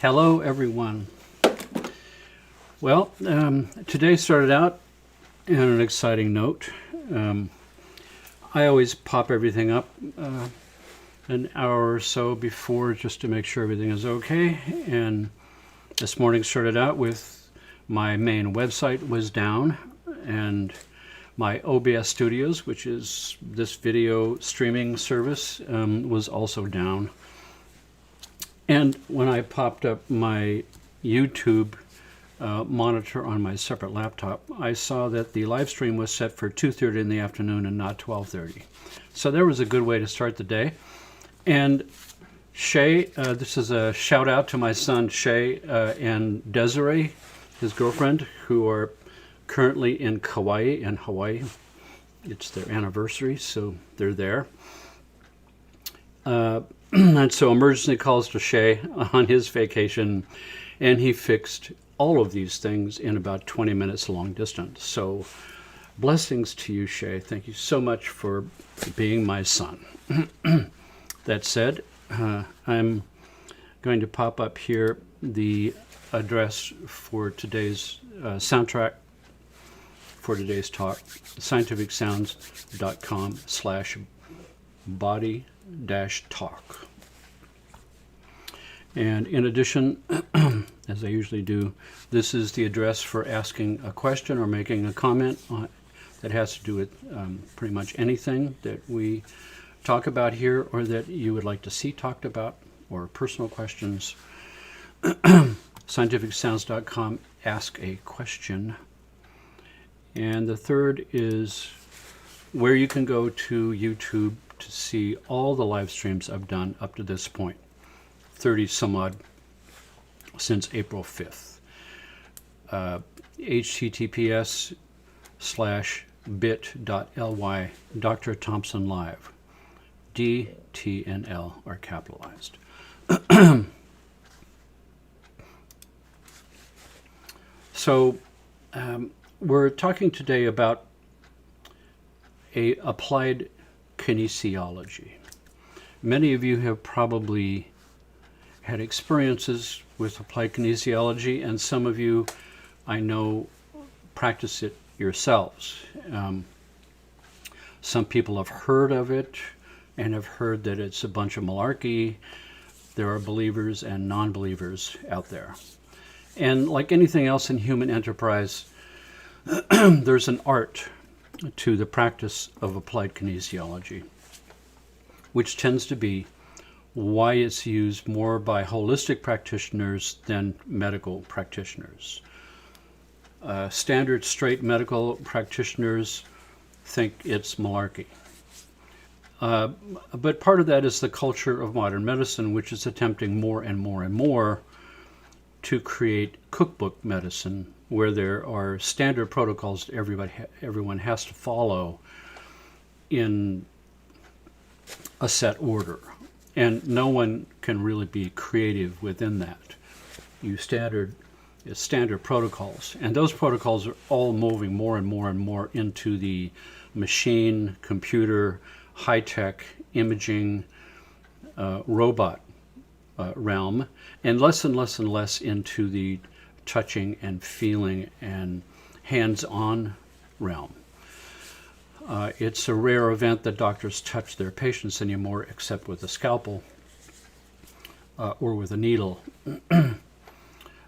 Hello, everyone. Well, today started out on an exciting note. I always pop everything up an hour or so before just to make sure everything is okay. And this morning started out with my main website was down, and my OBS Studios, which is this video streaming service, was also down. And when I popped up my YouTube monitor on my separate laptop, I saw that the live stream was set for 2:30 in the afternoon and not 12:30. So there was a good way to start the day. And Shay, this is a shout out to my son Shay and Desiree, his girlfriend, who are currently in Kauai and Hawaii. It's their anniversary, so they're there. And so emergency calls to Shay on his vacation, and he fixed all of these things in about 20 minutes long distance. So blessings to you, Shay. Thank you so much for being my son. That said, I'm going to pop up here the address for today's soundtrack for today's talk, scientificsounds.com/body-talk. And in addition, as I usually do, this is the address for asking a question or making a comment that has to do with pretty much anything that we talk about here or that you would like to see talked about, or personal questions. scientificsounds.com, ask a question. And the third is where you can go to YouTube to see all the live streams I've done up to this point, 30 some odd since April 5th. https:/bit.ly Dr. Thompson Live. D, T, and L are capitalized. So we're talking today about applied kinesiology. Many of you have probably had experiences with applied kinesiology, and some of you, I know, practice it yourselves. Some people have heard of it and have heard that it's a bunch of malarkey. There are believers and non-believers out there. And like anything else in human enterprise, there's an art to the practice of applied kinesiology, which tends to be why it's used more by holistic practitioners than medical practitioners. Standard straight medical practitioners think it's malarkey. But part of that is the culture of modern medicine, which is attempting more and more and more to create cookbook medicine, where there are standard protocols that everyone has to follow in a set order. And no one can really be creative within that. It's standard protocols. And those protocols are all moving more and more and more into the machine, computer, high-tech, imaging, robot realm, and less and less into the touching and feeling and hands-on realm. It's a rare event that doctors touch their patients anymore, except with a scalpel or with a needle.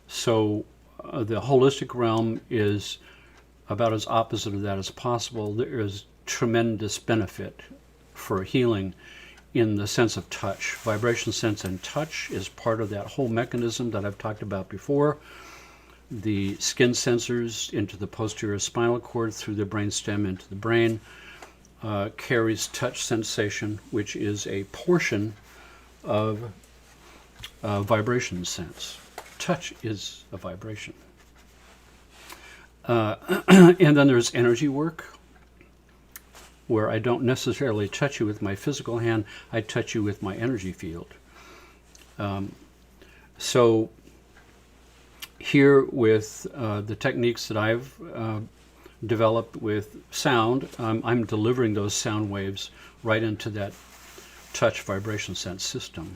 So the holistic realm is about as opposite of that as possible. There is tremendous benefit for healing in the sense of touch. Vibration sense and touch is part of that whole mechanism that I've talked about before. The skin sensors into the posterior spinal cord through the brainstem into the brain carries touch sensation, which is a portion of vibration sense. Touch is a vibration. And then there's energy work, where I don't necessarily touch you with my physical hand, I touch you with my energy field. So here with the techniques that I've developed with sound, I'm delivering those sound waves right into that touch vibration sense system.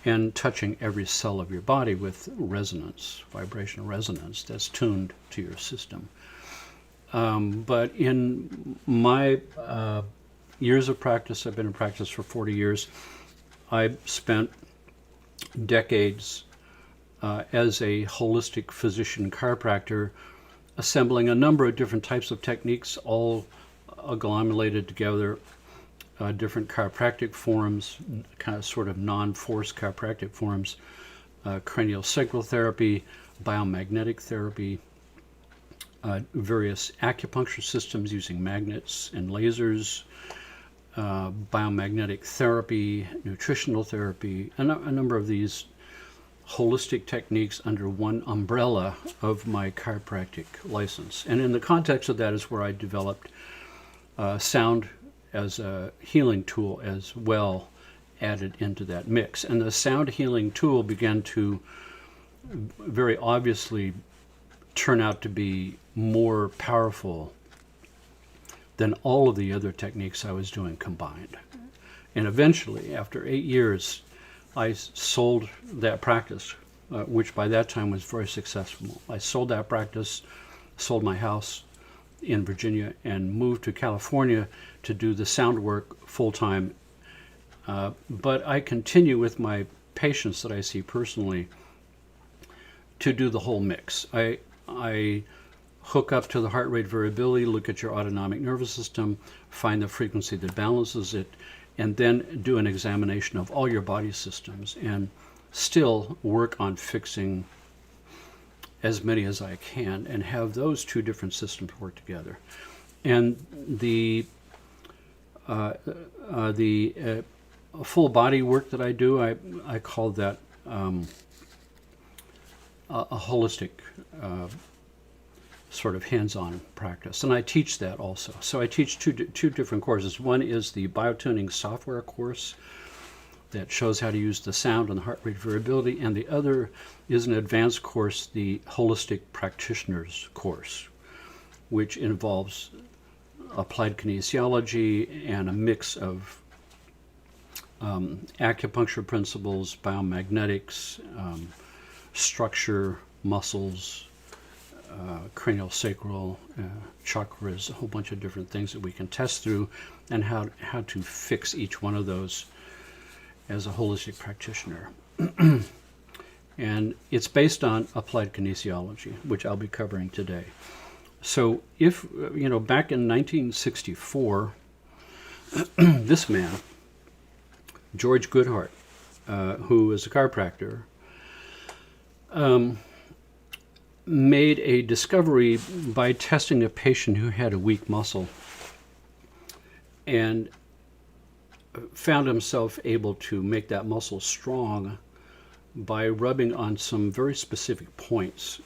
and touching every cell of your body with resonance, vibrational resonance that's tuned to your system. But in my years of practice, I've been in practice for 40 years, I spent decades as a holistic physician chiropractor, assembling a number of different types of techniques, all agglomerated together, different chiropractic forms, kind of sort of non-force chiropractic forms, cranial sacral therapy, biomagnetic therapy, various acupuncture systems using magnets and lasers, biomagnetic therapy, nutritional therapy, a number of these holistic techniques under one umbrella of my chiropractic license. And in the context of that is where I developed sound as a healing tool as well, added into that mix. And the sound healing tool began to very obviously turn out to be more powerful than all of the other techniques I was doing combined. And eventually, after 8 years, I sold that practice, which by that time was very successful. I sold that practice, sold my house in Virginia, and moved to California to do the sound work full-time. But I continue with my patients that I see personally to do the whole mix. I hook up to the heart rate variability, look at your autonomic nervous system, find the frequency that balances it, and then do an examination of all your body systems and still work on fixing as many as I can and have those two different systems work together. And the full body work that I do, I call that a holistic sort of hands-on practice, and I teach that also. So I teach two different courses. One is the biotuning software course that shows how to use the sound and the heart rate variability, and the other is an advanced course, the holistic practitioners course, which involves applied kinesiology and a mix of acupuncture principles, biomagnetics, structure, muscles, cranial sacral, chakras, a whole bunch of different things that we can test through, and how to fix each one of those as a holistic practitioner. And it's based on applied kinesiology, which I'll be covering today. So if, back in 1964, this man, George Goodhart, who is a chiropractor, made a discovery by testing a patient who had a weak muscle and found himself able to make that muscle strong by rubbing on some very specific points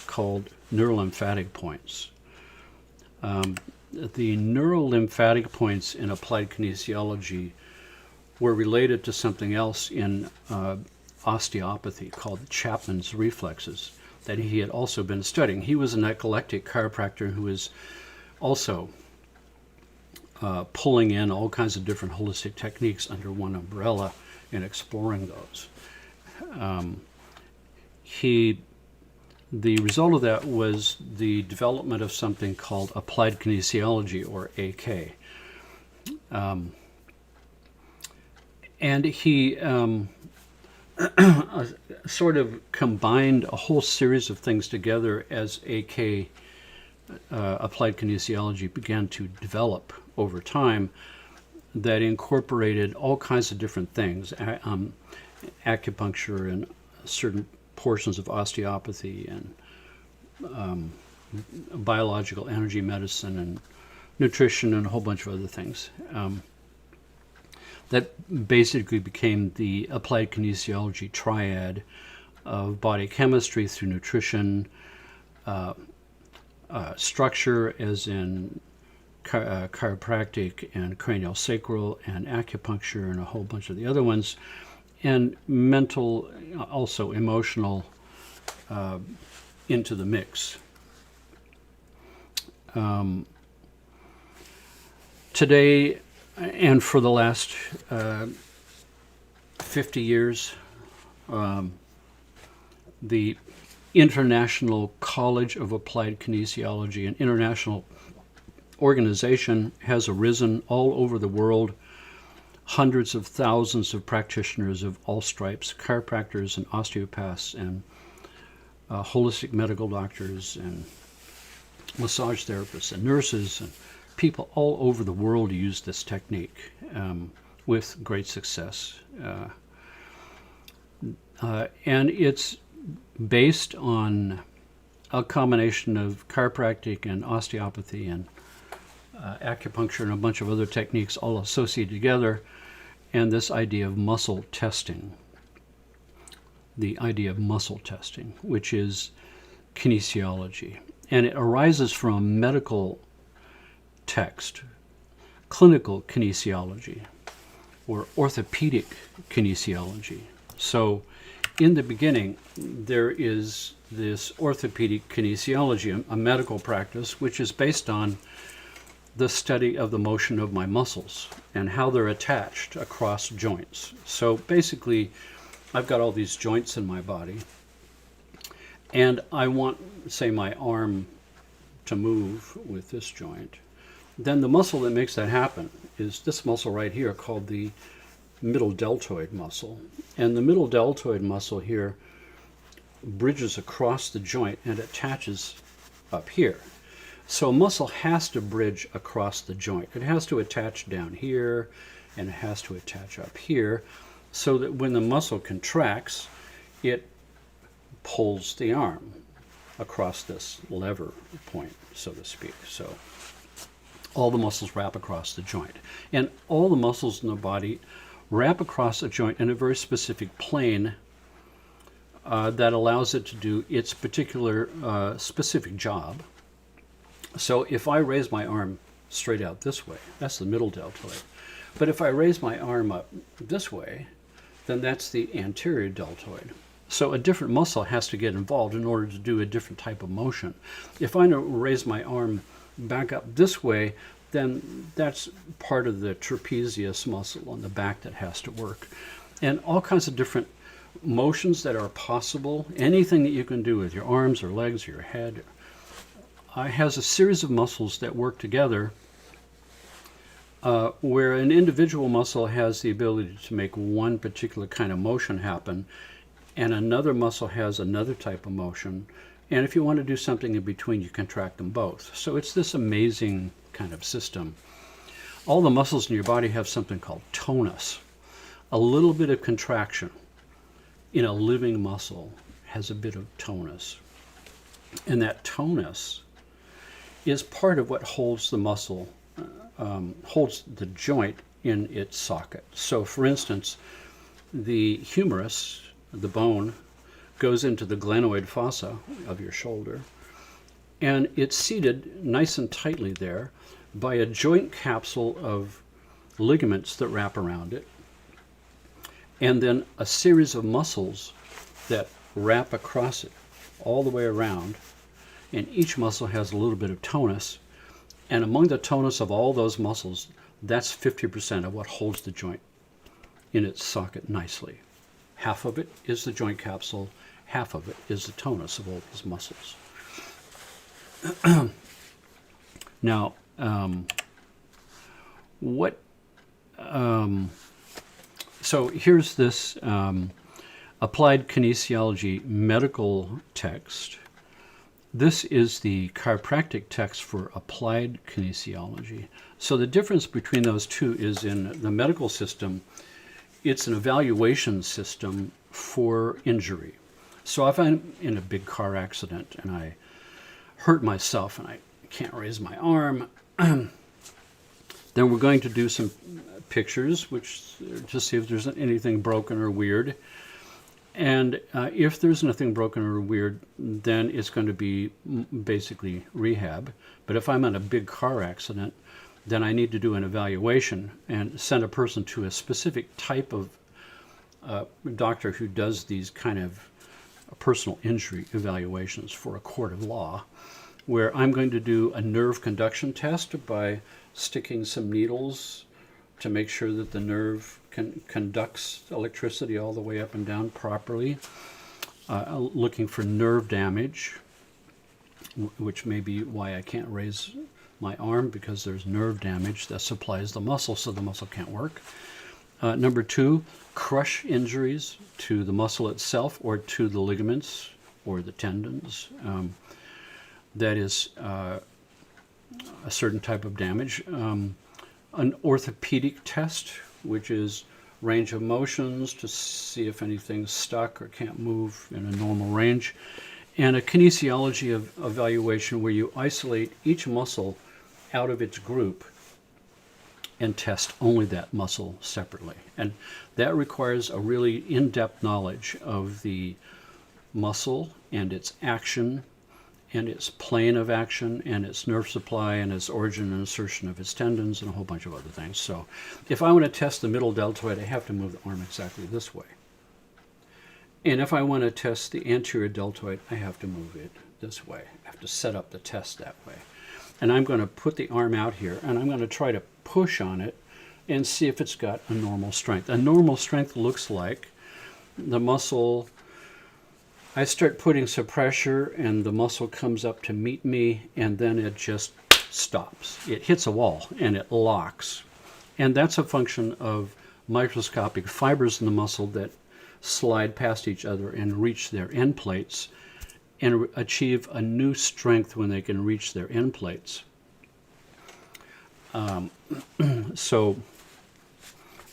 called neurolymphatic points. The neurolymphatic points in applied kinesiology were related to something else in osteopathy called Chapman's reflexes that he had also been studying. He was an eclectic chiropractor who was also pulling in all kinds of different holistic techniques under one umbrella and exploring those. The result of that was the development of something called applied kinesiology, or AK. And he sort of combined a whole series of things together as AK, applied kinesiology, began to develop over time, that incorporated all kinds of different things, acupuncture and certain portions of osteopathy and biological energy medicine and nutrition and a whole bunch of other things. That basically became the applied kinesiology triad of body chemistry through nutrition, structure as in chiropractic and cranial sacral and acupuncture and a whole bunch of the other ones, and mental, also emotional, into the mix. Today, and for the last 50 years, the International College of Applied Kinesiology, an international organization, has arisen all over the world. Hundreds of thousands of practitioners of all stripes, chiropractors and osteopaths and holistic medical doctors and massage therapists and nurses and people all over the world use this technique with great success. And it's based on a combination of chiropractic and osteopathy and acupuncture and a bunch of other techniques all associated together, and this idea of muscle testing. The idea of muscle testing, which is kinesiology. And it arises from medical text, clinical kinesiology, or orthopedic kinesiology. So in the beginning, there is this orthopedic kinesiology, a medical practice, which is based on the study of the motion of my muscles and how they're attached across joints. So basically, I've got all these joints in my body, and I want, say, my arm to move with this joint. Then the muscle that makes that happen is this muscle right here called the middle deltoid muscle. And the middle deltoid muscle here bridges across the joint and attaches up here. So a muscle has to bridge across the joint. It has to attach down here, and it has to attach up here, so that when the muscle contracts, it pulls the arm across this lever point, so to speak. So all the muscles wrap across the joint. And all the muscles in the body wrap across a joint in a very specific plane that allows it to do its particular specific job. So if I raise my arm straight out this way, that's the middle deltoid. But if I raise my arm up this way, then that's the anterior deltoid. So a different muscle has to get involved in order to do a different type of motion. If I raise my arm back up this way, then that's part of the trapezius muscle on the back that has to work. And all kinds of different motions that are possible, anything that you can do with your arms or legs or your head, has a series of muscles that work together where an individual muscle has the ability to make one particular kind of motion happen, and another muscle has another type of motion. And if you want to do something in between, you contract them both. So it's this amazing kind of system. All the muscles in your body have something called tonus. A little bit of contraction in a living muscle has a bit of tonus. And that tonus is part of what holds the muscle, holds the joint in its socket. So for instance, the humerus, the bone, goes into the glenoid fossa of your shoulder, and it's seated nice and tightly there by a joint capsule of ligaments that wrap around it, and then a series of muscles that wrap across it all the way around, and each muscle has a little bit of tonus, and among the tonus of all those muscles, that's 50% of what holds the joint in its socket nicely. Half of it is the joint capsule, half of it is the tonus of all these muscles. Now, so here's this applied kinesiology medical text. This is the chiropractic text for applied kinesiology. So the difference between those two is in the medical system, it's an evaluation system for injury. So if I'm in a big car accident and I hurt myself and I can't raise my arm, then we're going to do some pictures to see if there's anything broken or weird. And if there's nothing broken or weird, then it's going to be basically rehab. But if I'm in a big car accident, then I need to do an evaluation and send a person to a specific type of doctor who does these kind of personal injury evaluations for a court of law, where I'm going to do a nerve conduction test by sticking some needles to make sure that the nerve conducts electricity all the way up and down properly. Looking for nerve damage, which may be why I can't raise my arm, because there's nerve damage that supplies the muscle, so the muscle can't work. Number 2, crush injuries to the muscle itself or to the ligaments or the tendons. That is a certain type of damage. An orthopedic test, which is range of motions to see if anything's stuck or can't move in a normal range. And a kinesiology evaluation where you isolate each muscle out of its group and test only that muscle separately. And that requires a really in-depth knowledge of the muscle and its action and its plane of action and its nerve supply and its origin and insertion of its tendons and a whole bunch of other things. So if I want to test the middle deltoid, I have to move the arm exactly this way. And if I want to test the anterior deltoid, I have to move it this way. I have to set up the test that way. And I'm going to put the arm out here, and I'm going to try to push on it and see if it's got a normal strength. A normal strength looks like the muscle, I start putting some pressure and the muscle comes up to meet me, and then it just stops. It hits a wall and it locks. And that's a function of microscopic fibers in the muscle that slide past each other and reach their end plates and achieve a new strength when they can reach their end plates. So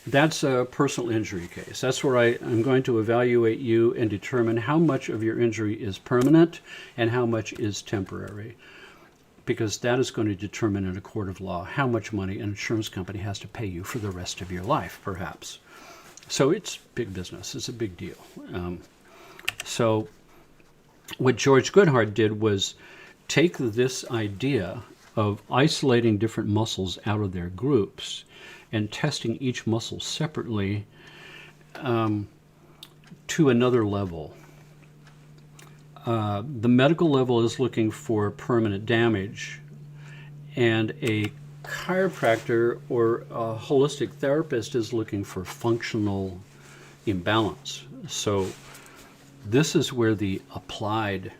that's a personal injury case. That's where I'm going to evaluate you and determine how much of your injury is permanent and how much is temporary, because that is going to determine in a court of law how much money an insurance company has to pay you for the rest of your life, perhaps. So it's big business. It's a big deal. So what George Goodhart did was take this idea of isolating different muscles out of their groups and testing each muscle separately to another level. The medical level is looking for permanent damage, and a chiropractor or a holistic therapist is looking for functional imbalance. So this is where the applied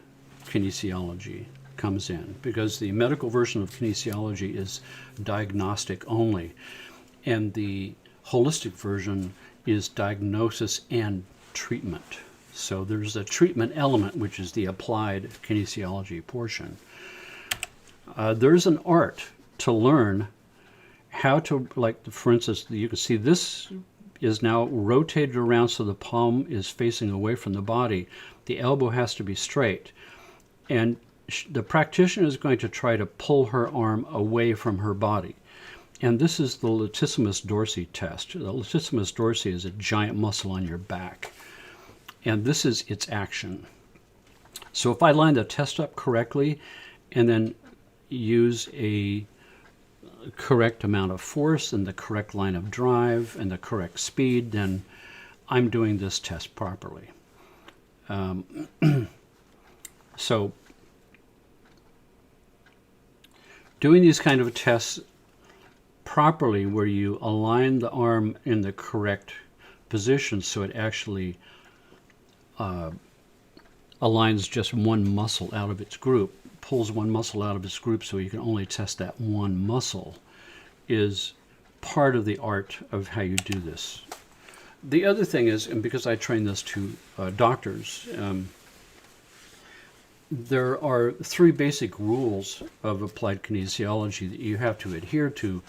kinesiology comes in, because the medical version of kinesiology is diagnostic only, and the holistic version is diagnosis and treatment. So there's a treatment element, which is the applied kinesiology portion. There's an art to learn how to, like, for instance, you can see this is now rotated around so the palm is facing away from the body. The elbow has to be straight. And the practitioner is going to try to pull her arm away from her body. And this is the latissimus dorsi test. The latissimus dorsi is a giant muscle on your back. And this is its action. So if I line the test up correctly and then use a correct amount of force and the correct line of drive and the correct speed, then I'm doing this test properly. So doing these kind of tests properly, where you align the arm in the correct position so it actually aligns just one muscle out of its group, pulls one muscle out of its group so you can only test that one muscle, is part of the art of how you do this. The other thing is, and because I train this to doctors, there are 3 basic rules of applied kinesiology that you have to adhere to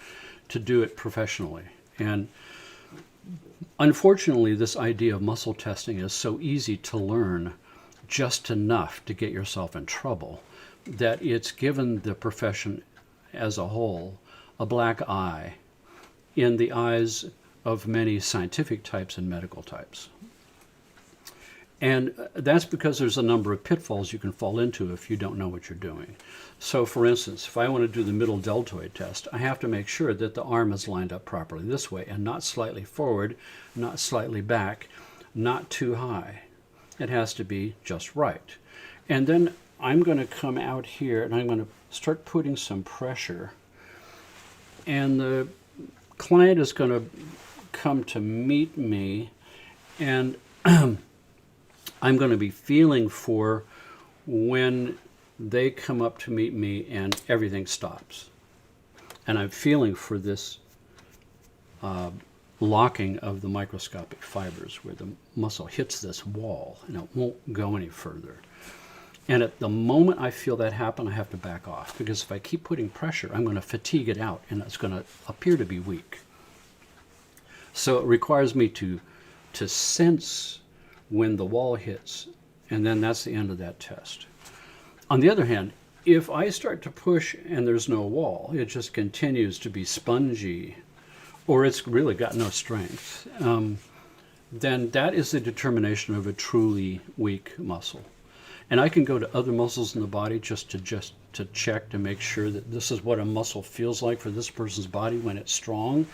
do it professionally. And unfortunately, this idea of muscle testing is so easy to learn, just enough to get yourself in trouble, that it's given the profession as a whole a black eye in the eyes of many scientific types and medical types. And that's because there's a number of pitfalls you can fall into if you don't know what you're doing. So for instance, if I want to do the middle deltoid test, I have to make sure that the arm is lined up properly this way and not slightly forward, not slightly back, not too high. It has to be just right. And then I'm going to come out here and I'm going to start putting some pressure. And the client is going to come to meet me, and I'm going to be feeling for when they come up to meet me and everything stops. And I'm feeling for this locking of the microscopic fibers where the muscle hits this wall and it won't go any further. And at the moment I feel that happen, I have to back off, because if I keep putting pressure, I'm going to fatigue it out and it's going to appear to be weak. So it requires me to sense when the wall hits, and then that's the end of that test. On the other hand, if I start to push and there's no wall, it just continues to be spongy, or it's really got no strength, then that is the determination of a truly weak muscle. And I can go to other muscles in the body just to check to make sure that this is what a muscle feels like for this person's body when it's strong.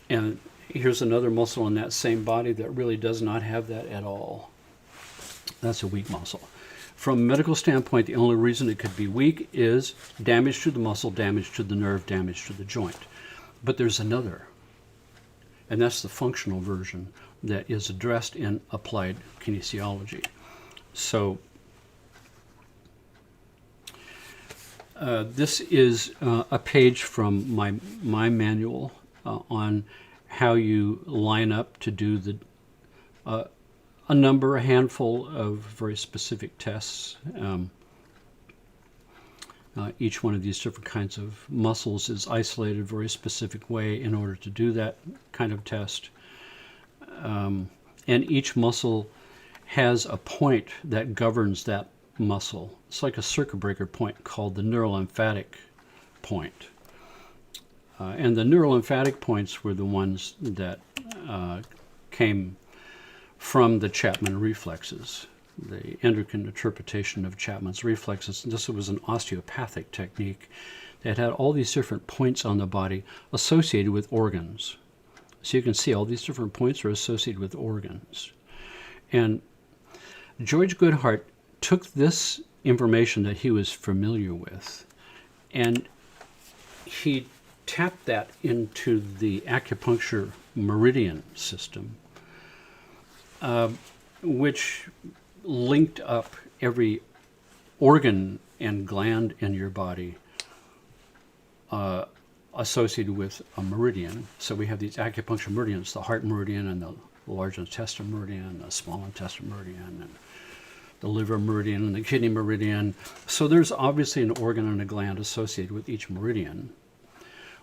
And here's another muscle in that same body that really does not have that at all. That's a weak muscle. From a medical standpoint, the only reason it could be weak is damage to the muscle, damage to the nerve, damage to the joint. But there's another, and that's the functional version that is addressed in applied kinesiology. So this is a page from my manual on how you line up to do a handful of very specific tests. Each one of these different kinds of muscles is isolated a very specific way in order to do that kind of test. And each muscle has a point that governs that muscle. It's like a circuit breaker point called the neurolymphatic point. And the neurolymphatic points were the ones that came from the Chapman reflexes, the endocrine interpretation of Chapman's reflexes. And this was an osteopathic technique that had all these different points on the body associated with organs. So you can see all these different points are associated with organs. And George Goodhart took this information that he was familiar with, and he tapped that into the acupuncture meridian system, which linked up every organ and gland in your body associated with a meridian. So we have these acupuncture meridians, the heart meridian and the large intestine meridian, the small intestine meridian, and the liver meridian and the kidney meridian. So there's obviously an organ and a gland associated with each meridian.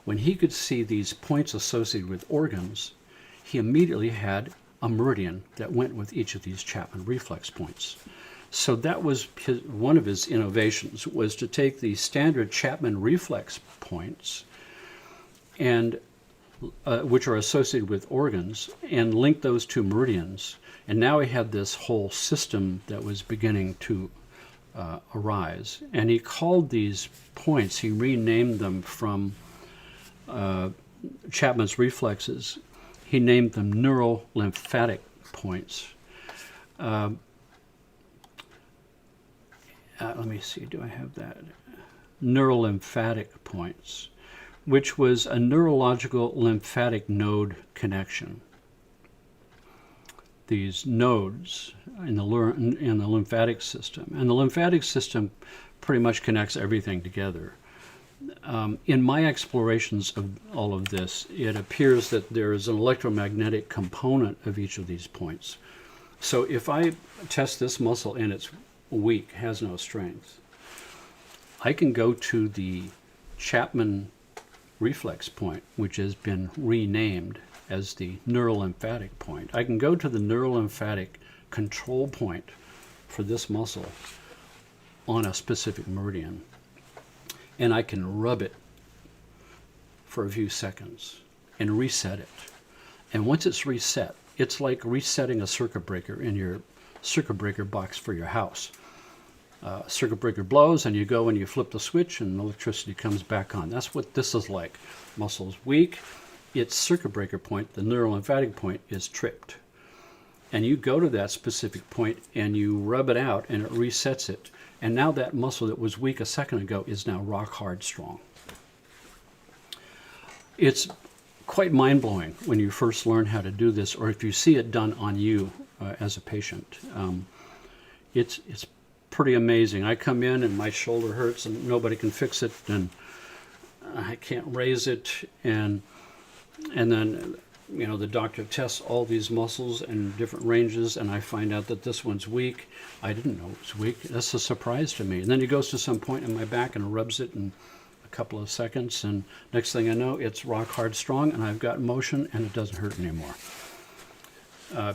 When he could see these points associated with organs, he immediately had a meridian that went with each of these Chapman reflex points. So that was one of his innovations, was to take the standard Chapman reflex points, and which are associated with organs, and link those two meridians. And now he had this whole system that was beginning to arise. And he called these points, he renamed them from Chapman's reflexes. He named them neurolymphatic points. Let me see, do I have that? Neurolymphatic points, which was a neurological lymphatic node connection. These nodes in the lymphatic system. And the lymphatic system pretty much connects everything together. In my explorations of all of this, it appears that there is an electromagnetic component of each of these points. So if I test this muscle and it's weak, has no strength, I can go to the Chapman reflex point, which has been renamed as the neurolymphatic point. I can go to the neurolymphatic control point for this muscle on a specific meridian, and I can rub it for a few seconds and reset it. And once it's reset, it's like resetting a circuit breaker in your circuit breaker box for your house. Circuit breaker blows and you go and you flip the switch and electricity comes back on. That's what this is like. Muscle's weak, its circuit breaker point, the neurolymphatic point, is tripped. And you go to that specific point and you rub it out and it resets it. And now that muscle that was weak a second ago is now rock hard strong. It's quite mind-blowing when you first learn how to do this, or if you see it done on you as a patient. It's pretty amazing. I come in and my shoulder hurts and nobody can fix it, and I can't raise it, and then the doctor tests all these muscles in different ranges, and I find out that this one's weak. I didn't know it was weak. That's a surprise to me. And then he goes to some point in my back and rubs it in a couple of seconds, and next thing I know, it's rock hard strong, and I've got motion, and it doesn't hurt anymore.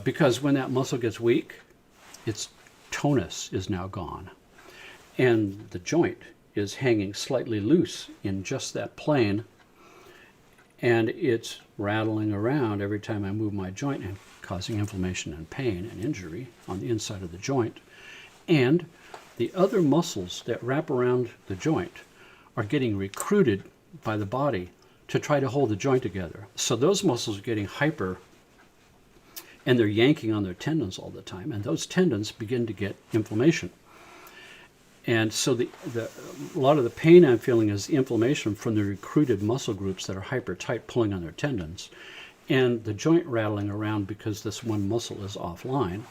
Because when that muscle gets weak, its tonus is now gone, and the joint is hanging slightly loose in just that plane, and it's rattling around every time I move my joint and causing inflammation and pain and injury on the inside of the joint. And the other muscles that wrap around the joint are getting recruited by the body to try to hold the joint together. So those muscles are getting hyper, and they're yanking on their tendons all the time, and those tendons begin to get inflammation. And so a lot of the pain I'm feeling is inflammation from the recruited muscle groups that are hyper tight, pulling on their tendons, and the joint rattling around because this one muscle is offline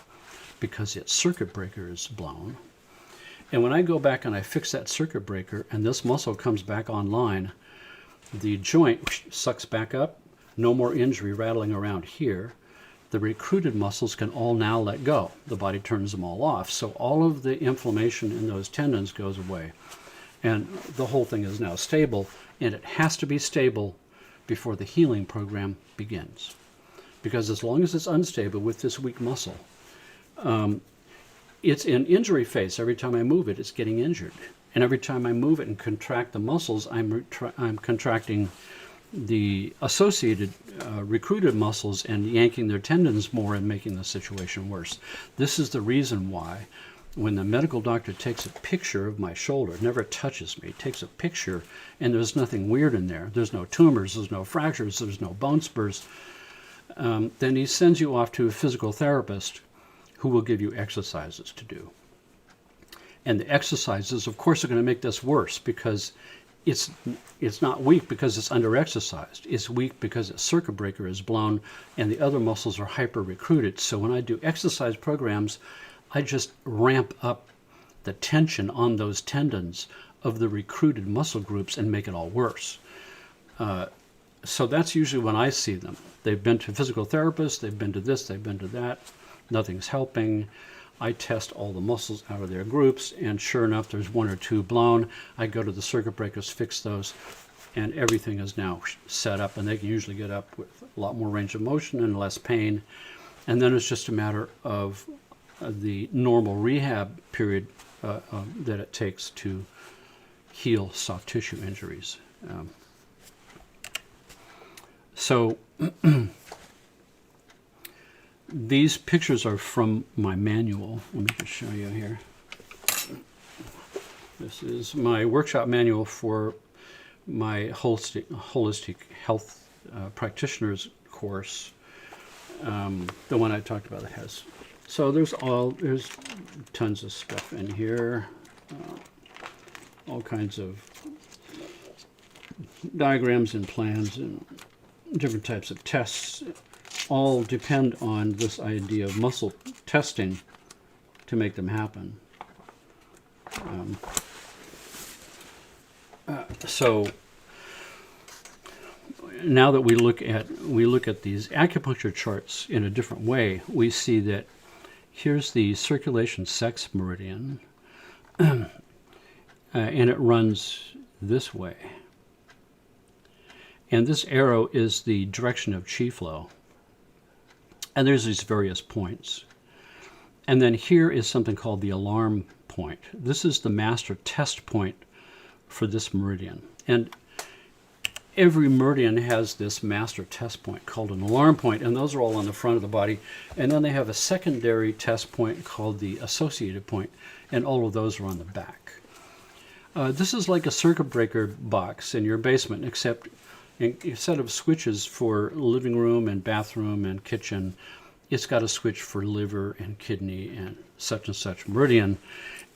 because its circuit breaker is blown. And when I go back and I fix that circuit breaker and this muscle comes back online, the joint sucks back up, no more injury rattling around here. The recruited muscles can all now let go. The body turns them all off. So all of the inflammation in those tendons goes away. And the whole thing is now stable, and it has to be stable before the healing program begins. Because as long as it's unstable with this weak muscle, it's in injury phase. Every time I move it, it's getting injured. And every time I move it and contract the muscles, I'm contracting the associated recruited muscles and yanking their tendons more and making the situation worse. This is the reason why when the medical doctor takes a picture of my shoulder, never touches me, takes a picture, and there's nothing weird in there, there's no tumors, there's no fractures, there's no bone spurs, then he sends you off to a physical therapist who will give you exercises to do. And the exercises, of course, are going to make this worse because it's not weak because it's under-exercised. It's weak because its circuit breaker is blown and the other muscles are hyper-recruited. So when I do exercise programs, I just ramp up the tension on those tendons of the recruited muscle groups and make it all worse. So that's usually when I see them. They've been to physical therapists, they've been to this, they've been to that. Nothing's helping. I test all the muscles out of their groups, and sure enough, there's one or two blown. I go to the circuit breakers, fix those, and everything is now set up, and they can usually get up with a lot more range of motion and less pain. And then it's just a matter of the normal rehab period that it takes to heal soft tissue injuries. So these pictures are from my manual. Let me just show you here. This is my workshop manual for my holistic health practitioners course. The one I talked about that has. So there's tons of stuff in here. All kinds of diagrams and plans and different types of tests. All depend on this idea of muscle testing to make them happen. So now that we look at these acupuncture charts in a different way, we see that here's the circulation sex meridian, and it runs this way. And this arrow is the direction of chi flow. And there's these various points. And then here is something called the alarm point. This is the master test point for this meridian. And every meridian has this master test point called an alarm point, and those are all on the front of the body. And then they have a secondary test point called the associated point, and all of those are on the back. This is like a circuit breaker box in your basement, except a set of switches for living room and bathroom and kitchen. It's got a switch for liver and kidney and such meridian.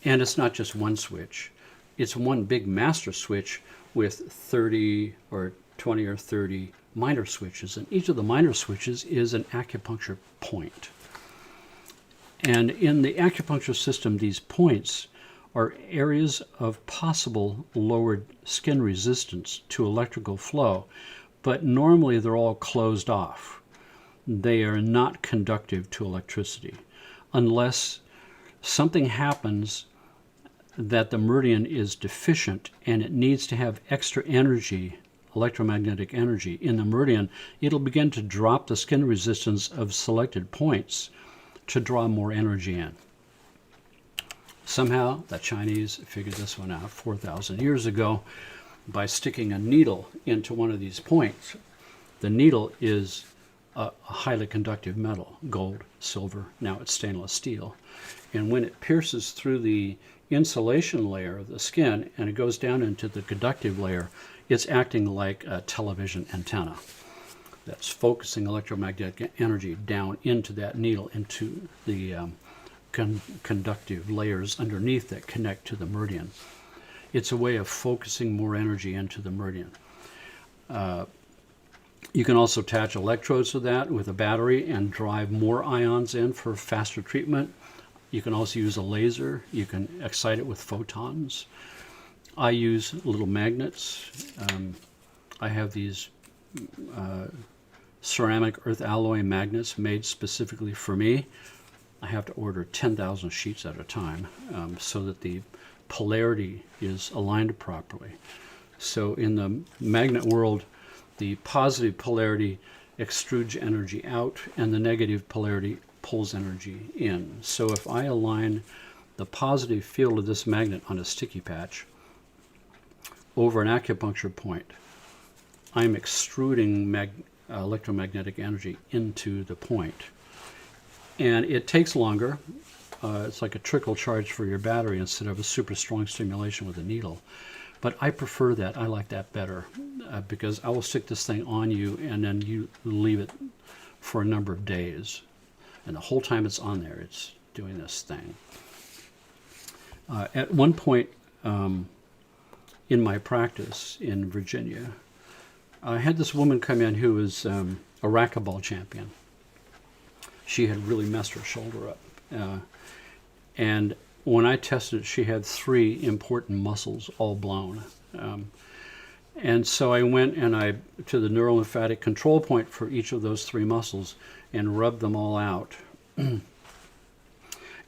And it's not just one switch. It's one big master switch with 30 or 20 or 30 minor switches, and each of the minor switches is an acupuncture point. And in the acupuncture system, these points are areas of possible lowered skin resistance to electrical flow, but normally they're all closed off. They are not conductive to electricity unless something happens that the meridian is deficient and it needs to have extra energy, electromagnetic energy in the meridian. It'll begin to drop the skin resistance of selected points to draw more energy in. Somehow the Chinese figured this one out 4,000 years ago by sticking a needle into one of these points. The needle is a highly conductive metal, gold, silver, now it's stainless steel. And when it pierces through the insulation layer of the skin and it goes down into the conductive layer, it's acting like a television antenna that's focusing electromagnetic energy down into that needle, into the conductive layers underneath that connect to the meridian. It's a way of focusing more energy into the meridian. You can also attach electrodes to that with a battery and drive more ions in for faster treatment. You can also use a laser. You can excite it with photons. I use little magnets. I have these ceramic earth alloy magnets made specifically for me. I have to order 10,000 sheets at a time so that the polarity is aligned properly. So in the magnet world, the positive polarity extrudes energy out and the negative polarity pulls energy in. So if I align the positive field of this magnet on a sticky patch over an acupuncture point, I'm extruding electromagnetic energy into the point. And it takes longer. It's like a trickle charge for your battery instead of a super strong stimulation with a needle. But I prefer that. I like that better because I will stick this thing on you and then you leave it for a number of days. And the whole time it's on there, it's doing this thing. At one point in my practice in Virginia, I had this woman come in who was a racquetball champion. She had really messed her shoulder up. And when I tested, she had 3 important muscles all blown. And so I went and to the neurolymphatic control point for each of those 3 muscles and rubbed them all out. And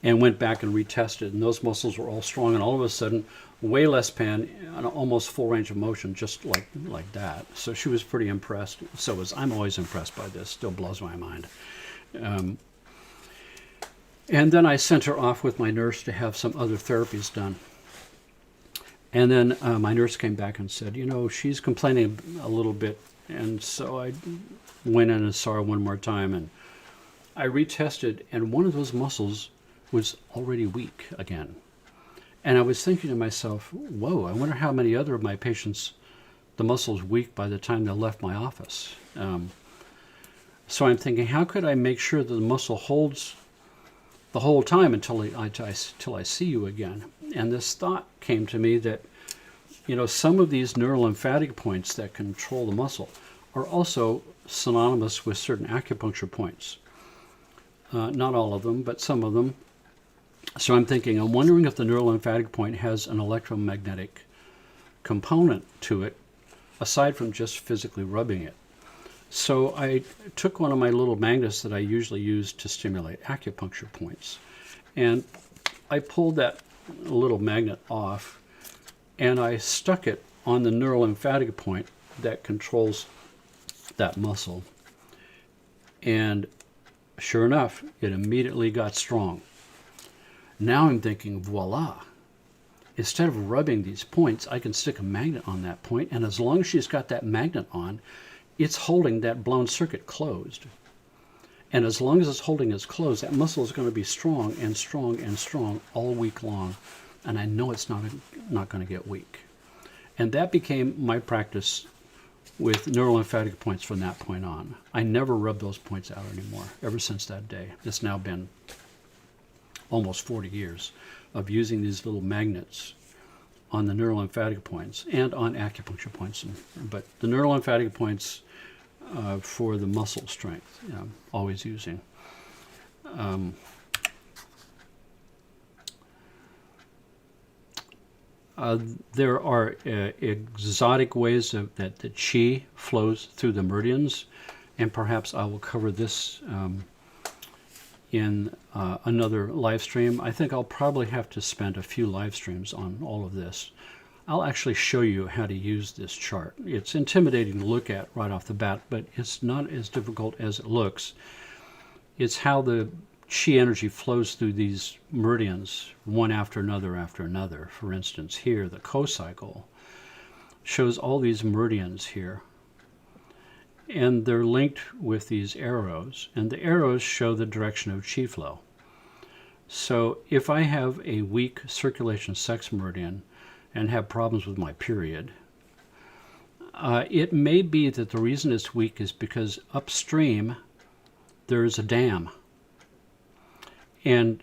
went back and retested, and those muscles were all strong, and all of a sudden, way less pain, and almost full range of motion, just like that. So she was pretty impressed. So was I'm always impressed by this. Still blows my mind. And then I sent her off with my nurse to have some other therapies done. And then my nurse came back and said, she's complaining a little bit. And so I went in and saw her one more time, and I retested, and one of those muscles was already weak again. And I was thinking to myself, whoa, I wonder how many other of my patients, the muscle's weak by the time they left my office. So I'm thinking, how could I make sure that the muscle holds the whole time until I see you again? And this thought came to me that, some of these neurolymphatic points that control the muscle are also synonymous with certain acupuncture points. Not all of them, but some of them. So I'm wondering if the neurolymphatic point has an electromagnetic component to it, aside from just physically rubbing it. So I took one of my little magnets that I usually use to stimulate acupuncture points, and I pulled that little magnet off, and I stuck it on the neurolymphatic point that controls that muscle. And sure enough, it immediately got strong. Now I'm thinking, voila. Instead of rubbing these points, I can stick a magnet on that point, and as long as she's got that magnet on, it's holding that blown circuit closed. And as long as it's holding it closed, that muscle is going to be strong and strong and strong all week long. And I know it's not going to get weak. And that became my practice with neurolymphatic points from that point on. I never rub those points out anymore, ever since that day. It's now been almost 40 years of using these little magnets on the neurolymphatic points and on acupuncture points, but the neurolymphatic points for the muscle strength, always using. There are exotic ways that the chi flows through the meridians, and perhaps I will cover this in another live stream. I think I'll probably have to spend a few live streams on all of this. I'll actually show you how to use this chart. It's intimidating to look at right off the bat, but it's not as difficult as it looks. It's how the chi energy flows through these meridians, one after another. For instance, here, the co-cycle shows all these meridians here, and they're linked with these arrows, and the arrows show the direction of chi flow. So if I have a weak circulation sex meridian and have problems with my period, it may be that the reason it's weak is because upstream there's a dam. And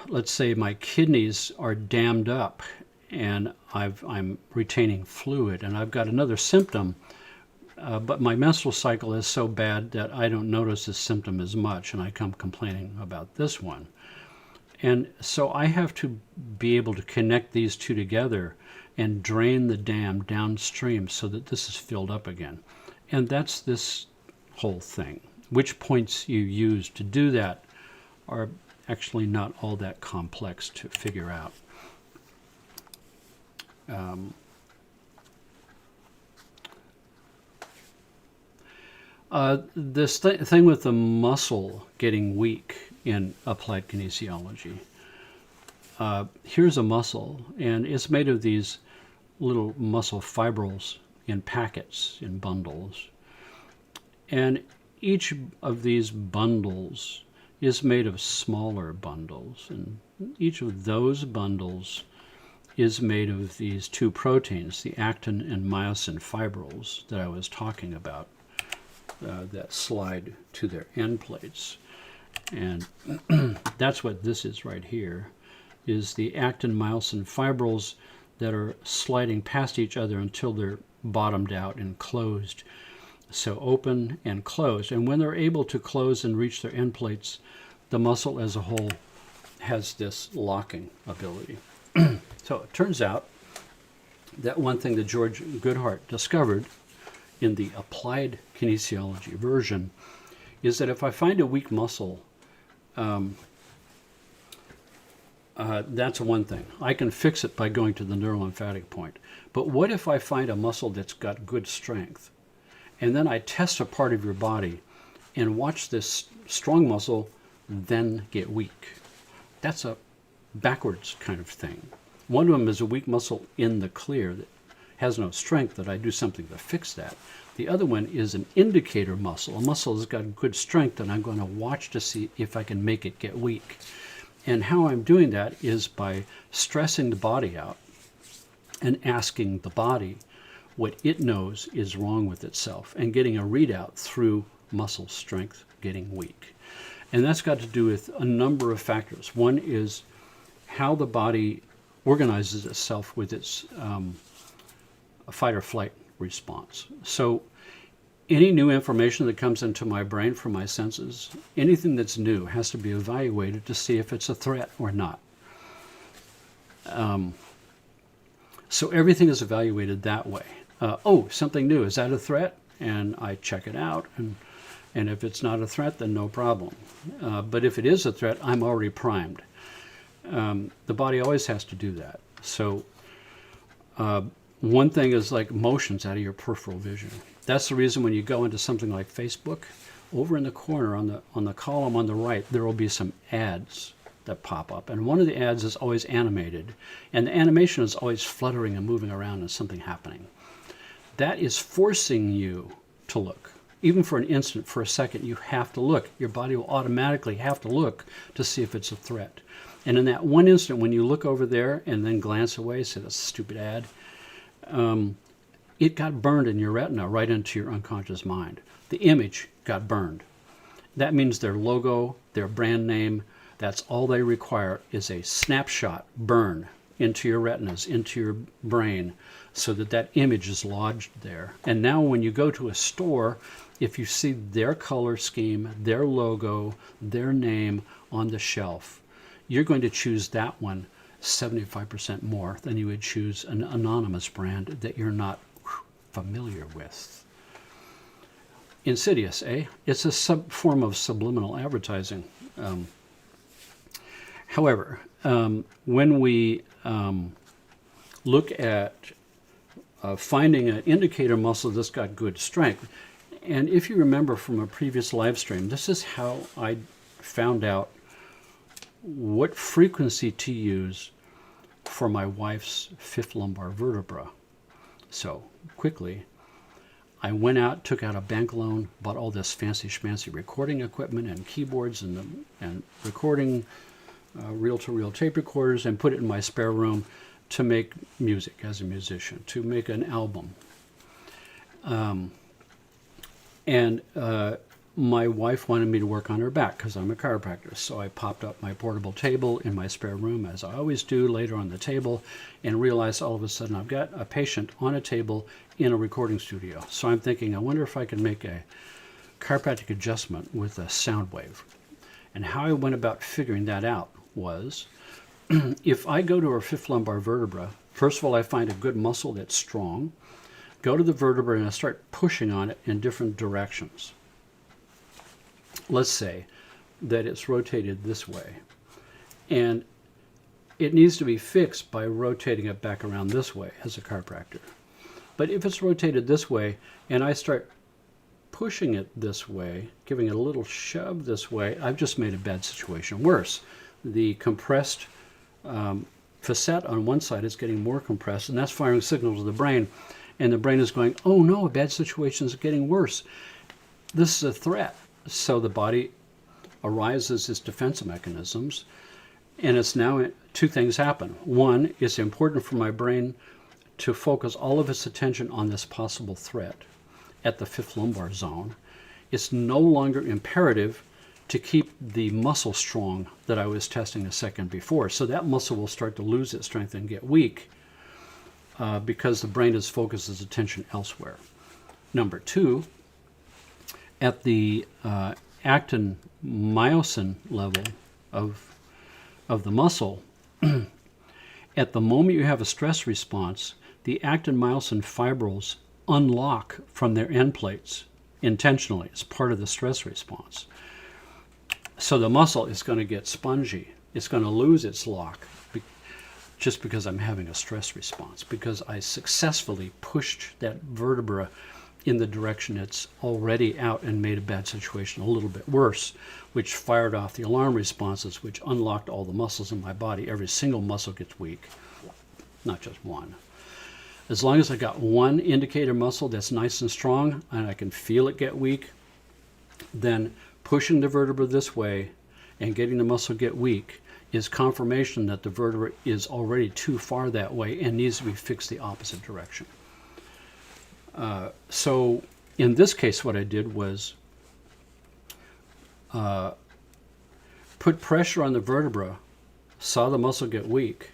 let's say my kidneys are dammed up and I'm retaining fluid, and I've got another symptom, but my menstrual cycle is so bad that I don't notice this symptom as much, and I come complaining about this one. And so I have to be able to connect these two together and drain the dam downstream so that this is filled up again. And that's this whole thing. Which points you use to do that are actually not all that complex to figure out. This thing with the muscle getting weak in applied kinesiology. Here's a muscle, and it's made of these little muscle fibrils in packets, in bundles. And each of these bundles is made of smaller bundles, and each of those bundles is made of these two proteins, the actin and myosin fibrils that I was talking about, that slide to their end plates. And that's what this is right here, is the actin myosin fibrils that are sliding past each other until they're bottomed out and closed. So open and closed. And when they're able to close and reach their end plates, the muscle as a whole has this locking ability. So it turns out that one thing that George Goodhart discovered in the applied kinesiology version is that if I find a weak muscle, that's one thing. I can fix it by going to the neurolymphatic point. But what if I find a muscle that's got good strength? And then I test a part of your body and watch this strong muscle then get weak. That's a backwards kind of thing. One of them is a weak muscle in the clear that has no strength, that I do something to fix that. The other one is an indicator muscle. A muscle that's got good strength, and I'm going to watch to see if I can make it get weak. And how I'm doing that is by stressing the body out and asking the body what it knows is wrong with itself, and getting a readout through muscle strength getting weak. And that's got to do with a number of factors. One is how the body organizes itself with its fight or flight response. So any new information that comes into my brain from my senses, anything that's new has to be evaluated to see if it's a threat or not. So everything is evaluated that way. Oh, something new, is that a threat? And I check it out, and if it's not a threat, then no problem. But if it is a threat, I'm already primed. The body always has to do that. So one thing is like motions out of your peripheral vision. That's the reason when you go into something like Facebook, over in the corner on the column on the right, there will be some ads that pop up. And one of the ads is always animated. And the animation is always fluttering and moving around and something happening. That is forcing you to look. Even for an instant, for a second, you have to look. Your body will automatically have to look to see if it's a threat. And in that one instant, when you look over there and then glance away, say, that's a stupid ad, it got burned in your retina right into your unconscious mind. The image got burned. That means their logo, their brand name, that's all they require is a snapshot burn into your retinas, into your brain, so that that image is lodged there. And now when you go to a store, if you see their color scheme, their logo, their name on the shelf, you're going to choose that one 75% more than you would choose an anonymous brand that you're not familiar with. Insidious, eh? It's a form of subliminal advertising. However, when we look at finding an indicator muscle that's got good strength, and if you remember from a previous live stream, this is how I found out what frequency to use for my wife's fifth lumbar vertebra. So quickly, I went out, took out a bank loan, bought all this fancy schmancy recording equipment and keyboards and recording reel-to-reel tape recorders, and put it in my spare room to make music as a musician, to make an album. My wife wanted me to work on her back because I'm a chiropractor. So I popped up my portable table in my spare room, as I always do, later on the table, and realized all of a sudden I've got a patient on a table in a recording studio. So I'm thinking, I wonder if I can make a chiropractic adjustment with a sound wave. And how I went about figuring that out was, if I go to her fifth lumbar vertebra, first of all, I find a good muscle that's strong, go to the vertebra and I start pushing on it in different directions. Let's say that it's rotated this way, and it needs to be fixed by rotating it back around this way as a chiropractor. But if it's rotated this way and I start pushing it this way, giving it a little shove this way, I've just made a bad situation worse. The compressed facet on one side is getting more compressed, and that's firing signals to the brain, and the brain is going, oh no, a bad situation is getting worse. This is a threat. So the body arises its defense mechanisms, and it's now two things happen. One, it's important for my brain to focus all of its attention on this possible threat at the fifth lumbar zone. It's no longer imperative to keep the muscle strong that I was testing a second before. So that muscle will start to lose its strength and get weak because the brain has focused its attention elsewhere. Number two, at the actin-myosin level of the muscle, at the moment you have a stress response, the actin-myosin fibrils unlock from their end plates intentionally as part of the stress response. So the muscle is going to get spongy. It's going to lose its lock just because I'm having a stress response, because I successfully pushed that vertebra in the direction it's already out and made a bad situation a little bit worse, which fired off the alarm responses, which unlocked all the muscles in my body. Every single muscle gets weak, not just one. As long as I got one indicator muscle that's nice and strong and I can feel it get weak, then pushing the vertebra this way and getting the muscle get weak is confirmation that the vertebra is already too far that way and needs to be fixed the opposite direction. So in this case, what I did was put pressure on the vertebra, saw the muscle get weak,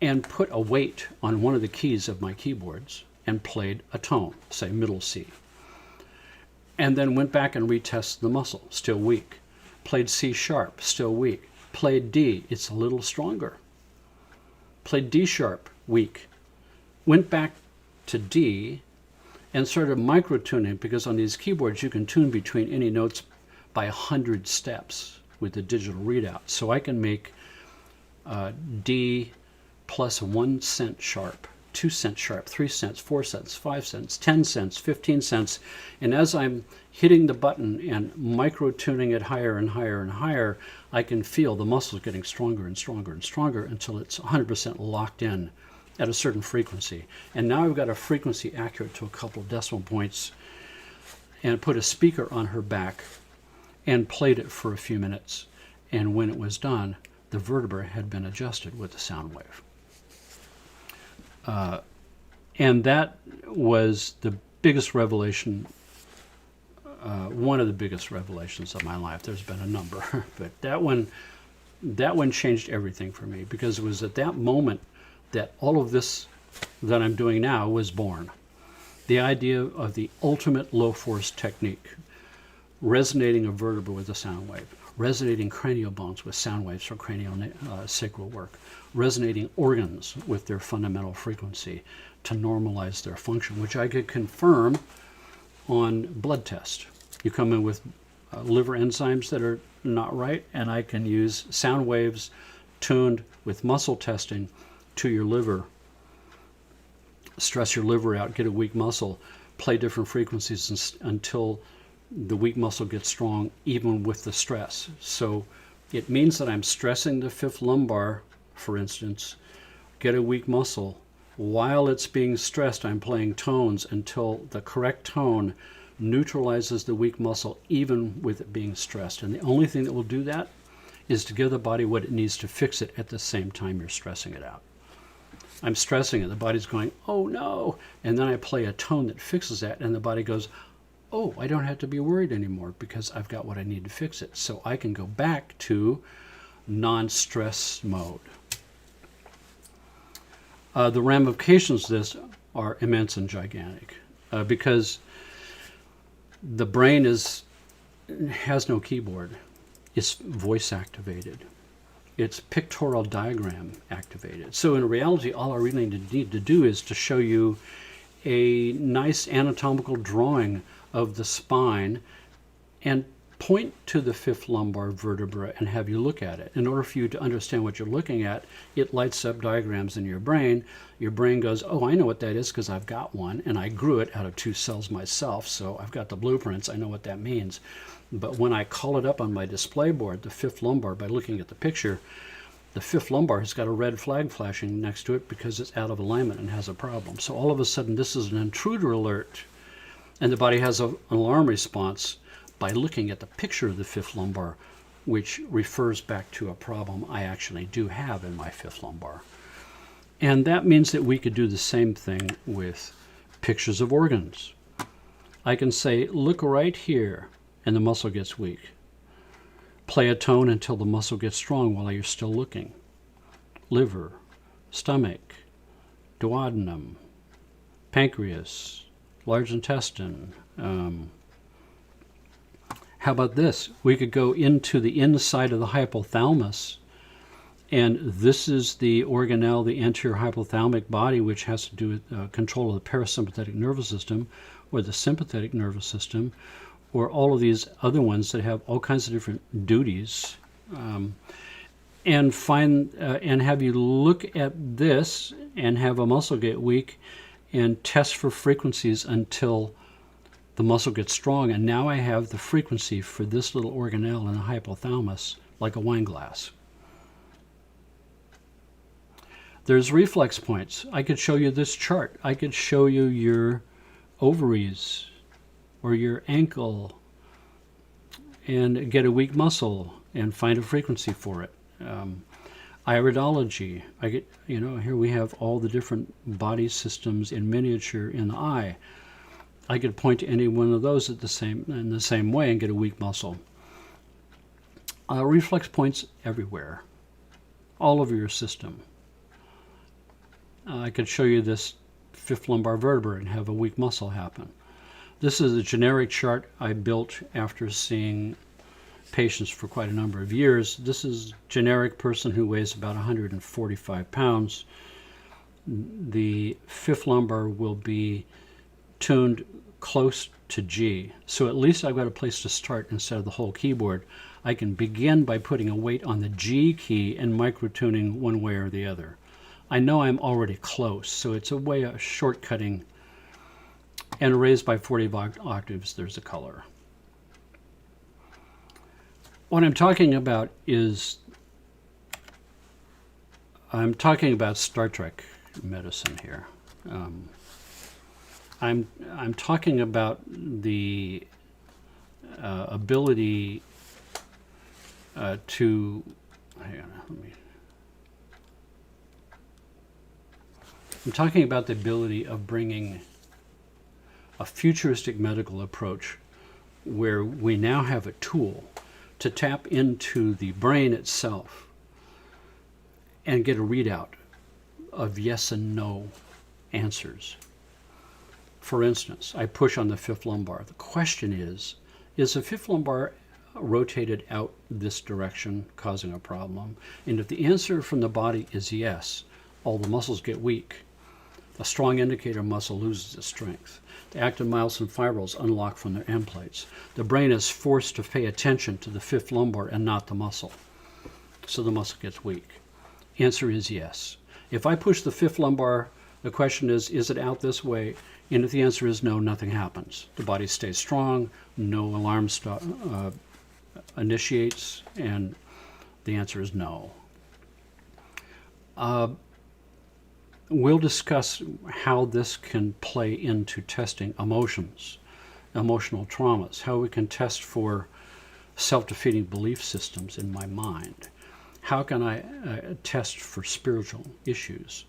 and put a weight on one of the keys of my keyboards and played a tone, say middle C. And then went back and retested the muscle, still weak. Played C sharp, still weak. Played D, it's a little stronger. Played D sharp, weak. Went back to D and started micro-tuning, because on these keyboards you can tune between any notes by 100 steps with the digital readout. So I can make D plus 1 cent sharp, 2 cents sharp, 3 cents, 4 cents, 5 cents, 10 cents, 15 cents. And as I'm hitting the button and micro-tuning it higher and higher and higher, I can feel the muscles getting stronger and stronger and stronger until it's 100% locked in at a certain frequency. And now I've got a frequency accurate to a couple of decimal points, and put a speaker on her back and played it for a few minutes. And when it was done, the vertebra had been adjusted with the sound wave. And that was the biggest revelation, one of the biggest revelations of my life. There's been a number, but that one that one changed everything for me, because it was at that moment that all of this that I'm doing now was born. The idea of the ultimate low force technique, resonating a vertebra with a sound wave, resonating cranial bones with sound waves for cranial sacral work, resonating organs with their fundamental frequency to normalize their function, which I could confirm on blood test. You come in with liver enzymes that are not right, and I can use sound waves tuned with muscle testing to your liver, stress your liver out, get a weak muscle, play different frequencies until the weak muscle gets strong, even with the stress. So it means that I'm stressing the fifth lumbar, for instance, get a weak muscle. While it's being stressed, I'm playing tones until the correct tone neutralizes the weak muscle, even with it being stressed. And the only thing that will do that is to give the body what it needs to fix it at the same time you're stressing it out. I'm stressing it, the body's going, oh no, and then I play a tone that fixes that, and the body goes, oh, I don't have to be worried anymore because I've got what I need to fix it. So I can go back to non-stress mode. The ramifications of this are immense and gigantic, because the brain has no keyboard. It's voice activated. It's pictorial diagram activated. So in reality, all I really need to do is to show you a nice anatomical drawing of the spine and point to the fifth lumbar vertebra and have you look at it. In order for you to understand what you're looking at, it lights up diagrams in your brain. Your brain goes, oh, I know what that is because I've got one, and I grew it out of 2 cells myself, so I've got the blueprints. I know what that means. But when I call it up on my display board, the fifth lumbar, by looking at the picture, the fifth lumbar has got a red flag flashing next to it because it's out of alignment and has a problem. So all of a sudden, this is an intruder alert, and the body has an alarm response by looking at the picture of the fifth lumbar, which refers back to a problem I actually do have in my fifth lumbar. And that means that we could do the same thing with pictures of organs. I can say, look right here, and the muscle gets weak. Play a tone until the muscle gets strong while you're still looking. Liver, stomach, duodenum, pancreas, large intestine. How about this? We could go into the inside of the hypothalamus, and this is the organelle, the anterior hypothalamic body, which has to do with control of the parasympathetic nervous system or the sympathetic nervous system, or all of these other ones that have all kinds of different duties, and have you look at this and have a muscle get weak and test for frequencies until the muscle gets strong, and now I have the frequency for this little organelle in the hypothalamus like a wine glass. There's reflex points. I could show you this chart. I could show you your ovaries or your ankle and get a weak muscle and find a frequency for it. Iridology. Here we have all the different body systems in miniature in the eye. I could point to any one of those in the same way and get a weak muscle. Reflex points everywhere, all over your system. I could show you this fifth lumbar vertebra and have a weak muscle happen. This is a generic chart I built after seeing patients for quite a number of years. This is a generic person who weighs about 145 pounds. The fifth lumbar will be tuned close to G. So at least I've got a place to start instead of the whole keyboard. I can begin by putting a weight on the G key and micro-tuning one way or the other. I know I'm already close, so it's a way of shortcutting. And raised by 40 octaves, there's a color. What I'm talking about is, I'm talking about Star Trek medicine here. I'm talking about the ability to, hang on, I'm talking about the ability of bringing a futuristic medical approach where we now have a tool to tap into the brain itself and get a readout of yes and no answers. For instance, I push on the fifth lumbar. The question is the fifth lumbar rotated out this direction, causing a problem? And if the answer from the body is yes, all the muscles get weak. A strong indicator muscle loses its strength. The active myosin fibrils unlock from their end plates. The brain is forced to pay attention to the fifth lumbar and not the muscle. So the muscle gets weak. Answer is yes. If I push the fifth lumbar, the question is it out this way? And if the answer is no, nothing happens. The body stays strong, no alarm initiates, and the answer is no. We'll discuss how this can play into testing emotions, emotional traumas, how we can test for self-defeating belief systems in my mind. How can I test for spiritual issues?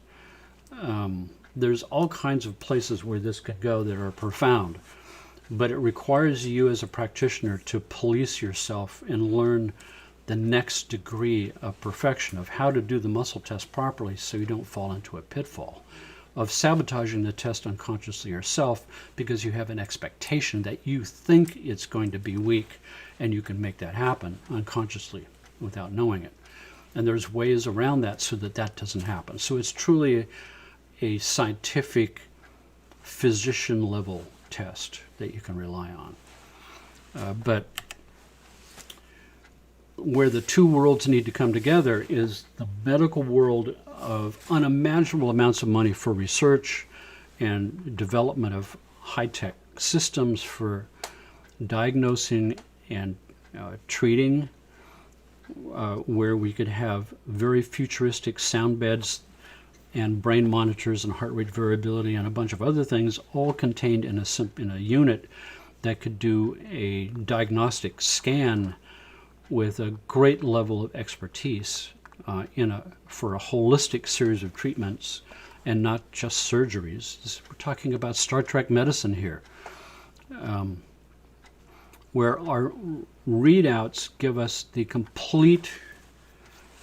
There's all kinds of places where this could go that are profound, but it requires you as a practitioner to police yourself and learn the next degree of perfection of how to do the muscle test properly so you don't fall into a pitfall of sabotaging the test unconsciously yourself because you have an expectation that you think it's going to be weak, and you can make that happen unconsciously without knowing it. And there's ways around that so that that doesn't happen. So it's truly a scientific physician level test that you can rely on. But where the two worlds need to come together is the medical world of unimaginable amounts of money for research and development of high-tech systems for diagnosing and treating, where we could have very futuristic sound beds and brain monitors and heart rate variability and a bunch of other things, all contained in a unit that could do a diagnostic scan with a great level of expertise for a holistic series of treatments and not just surgeries. We're talking about Star Trek medicine here, where our readouts give us the complete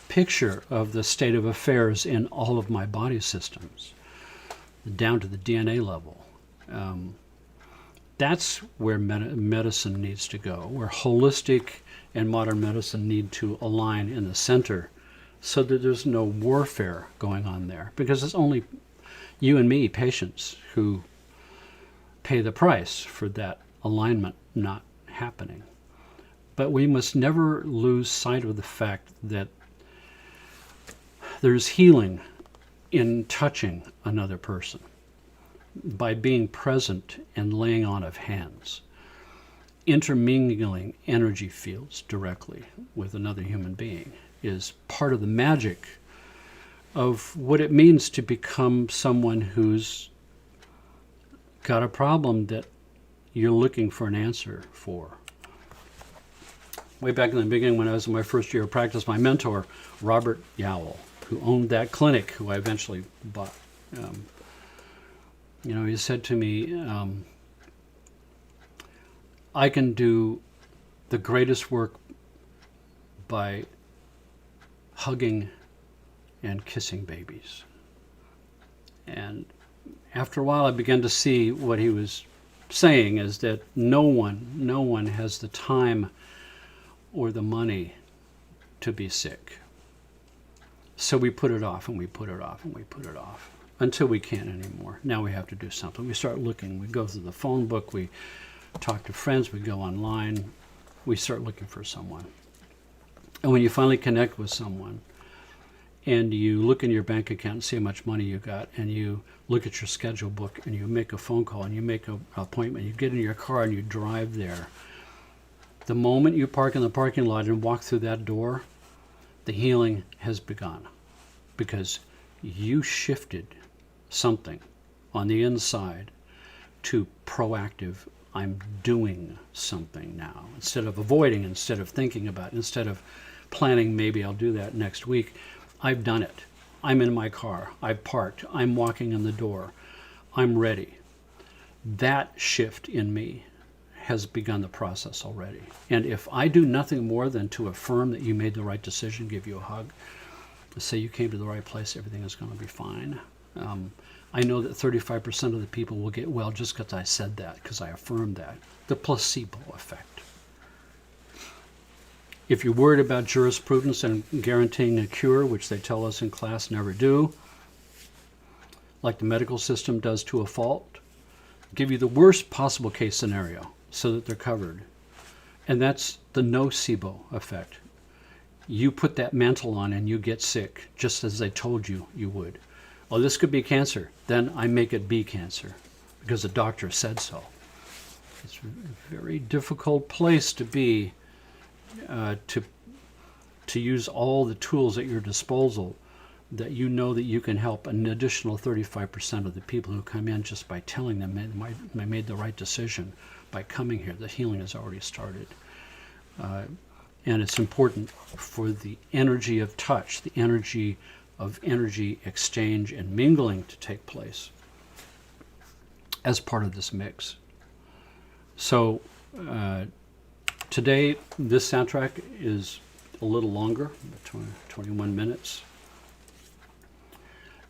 picture of the state of affairs in all of my body systems, down to the DNA level. That's where medicine needs to go, where holistic and modern medicine need to align in the center so that there's no warfare going on there, because it's only you and me, patients, who pay the price for that alignment not happening. But we must never lose sight of the fact that there's healing in touching another person by being present and laying on of hands, intermingling energy fields directly with another human being is part of the magic of what it means to become someone who's got a problem that you're looking for an answer for. Way back in the beginning, when I was in my first year of practice, my mentor, Robert Yowell, who owned that clinic, who I eventually bought, he said to me, I can do the greatest work by hugging and kissing babies. And after a while, I began to see what he was saying is that no one has the time or the money to be sick. So we put it off and we put it off and we put it off until we can't anymore. Now we have to do something. We start looking. We go through the phone book. We talk to friends. We go online. We start looking for someone. And when you finally connect with someone and you look in your bank account and see how much money you got, and you look at your schedule book and you make a phone call and you make an appointment, you get in your car and you drive there. The moment you park in the parking lot and walk through that door, the healing has begun, because you shifted something on the inside to proactive, I'm doing something now, instead of avoiding, instead of thinking about it, instead of planning, maybe I'll do that next week. I've done it. I'm in my car. I've parked. I'm walking in the door. I'm ready. That shift in me has begun the process already. And if I do nothing more than to affirm that you made the right decision, give you a hug, say you came to the right place, everything is going to be fine. I know that 35% of the people will get well just because I said that, because I affirmed that. The placebo effect. If you're worried about jurisprudence and guaranteeing a cure, which they tell us in class never do, like the medical system does to a fault, give you the worst possible case scenario so that they're covered. And that's the nocebo effect. You put that mantle on and you get sick, just as they told you you would. Oh, this could be cancer. Then I make it be cancer because the doctor said so. It's a very difficult place to be, to use all the tools at your disposal, that you know that you can help an additional 35% of the people who come in just by telling them they made the right decision by coming here. The healing has already started. And it's important for the energy of touch, the energy of energy exchange and mingling to take place as part of this mix. So today, this soundtrack is a little longer, 21 minutes.